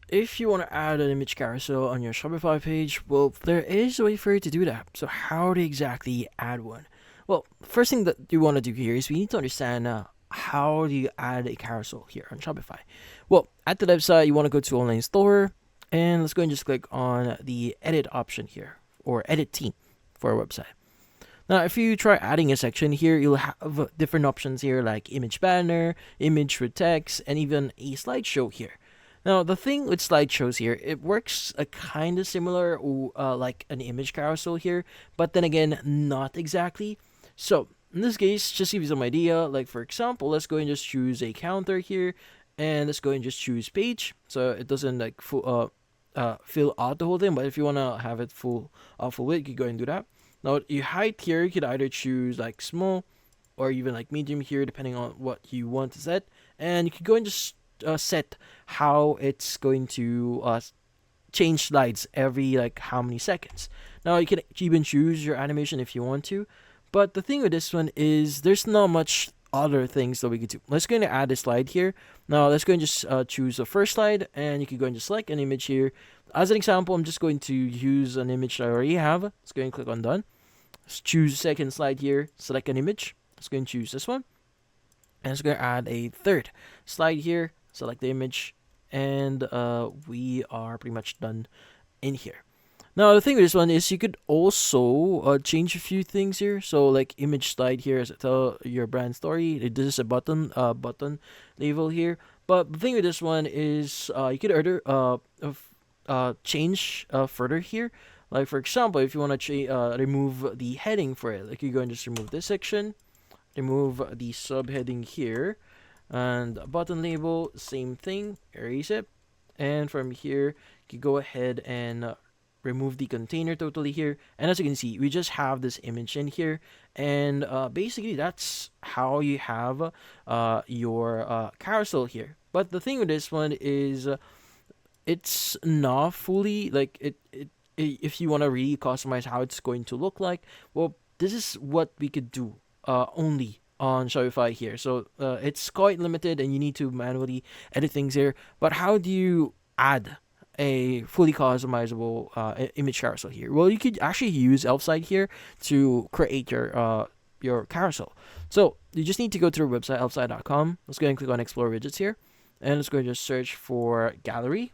if you want to add an image carousel on your Shopify page, well, there is a way for you to do that. So how to exactly add one? Well, first thing that you want to do here is we need to understand how do you add a carousel here on Shopify. Well, at the website, you want to go to online store, and let's go and just click on the edit option here, or edit theme for our website. Now, if you try adding a section here, you'll have different options here like image banner, image with text, and even a slideshow here. Now, the thing with slideshows here, it works kind of similar like an image carousel here, but then again, not exactly. So, in this case, just give you some idea. Like, for example, let's go and just choose a counter here, and let's go and just choose page. So, it doesn't like fill out the whole thing, but if you want to have it full width, you can go and do that. Now, your height here, you could either choose like small or even like medium here, depending on what you want to set. And you can go and just set how it's going to change slides every like how many seconds. Now, you can even choose your animation if you want to. But the thing with this one is there's not much other things that we could do. Let's go and add a slide here. Now, let's go and just choose the first slide, and you can go and just select an image here. As an example, I'm just going to use an image I already have. Let's go and click on done. Let's choose the second slide here, select an image. Let's go and choose this one. And let's go and add a third slide here, select the image, and we are pretty much done in here. Now, the thing with this one is you could also change a few things here. So, like image slide here is tell your brand story. This is a button label here. But the thing with this one is you could order change further here. Like for example, if you want to remove the heading for it, like you go and just remove this section, remove the subheading here, and button label, same thing, erase it, and from here you go ahead and remove the container totally here. And as you can see, we just have this image in here, and basically that's how you have your carousel here. But the thing with this one is it's not fully like if you want to really customize how it's going to look like, well, this is what we could do only on Shopify here. So it's quite limited, and you need to manually edit things here. But how do you add a fully customizable image carousel here? Well, you could actually use Elfside here to create your carousel. So you just need to go to our website, elfside.com. Let's go and click on Explore Widgets here, and let's go and just search for Gallery.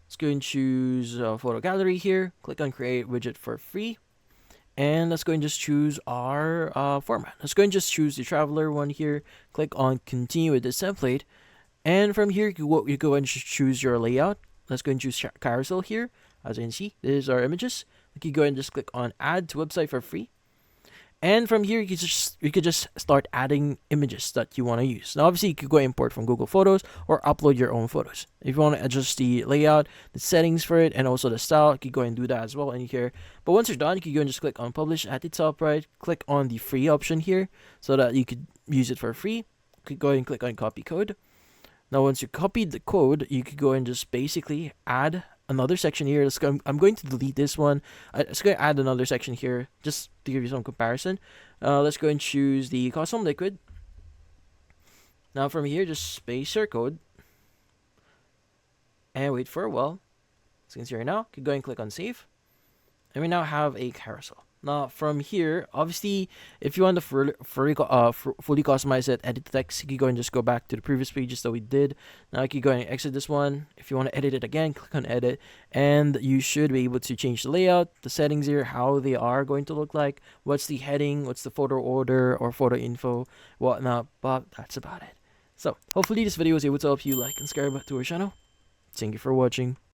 Let's go and choose Photo Gallery here. Click on Create Widget for free. And let's go and just choose our format. Let's go and just choose the Traveler one here. Click on Continue with this template. And from here, you go and just choose your layout. Let's go and choose Carousel here. As you can see, this is our images. You can go and just click on Add to Website for free. And from here, you could just start adding images that you want to use. Now, obviously, you could go import from Google Photos or upload your own photos. If you want to adjust the layout, the settings for it, and also the style, you could go and do that as well in here. But once you're done, you can go and just click on Publish at the top right. Click on the free option here so that you could use it for free. You could go and click on Copy Code. Now, once you copied the code, you could go and just basically add another section here. I'm going to delete this one. Let's go add another section here just to give you some comparison. Let's go and choose the custom liquid. Now from here, just space your code and wait for a while. As you can see right now, you can go and click on save. And we now have a carousel. Now from here, obviously, if you want to fully customize it, edit the text, you can go and just go back to the previous pages that we did. Now you can go and exit this one. If you want to edit it again, click on edit, and you should be able to change the layout, the settings here, how they are going to look like, what's the heading, what's the photo order or photo info, whatnot. But that's about it. So hopefully this video was able to help you like and subscribe to our channel. Thank you for watching.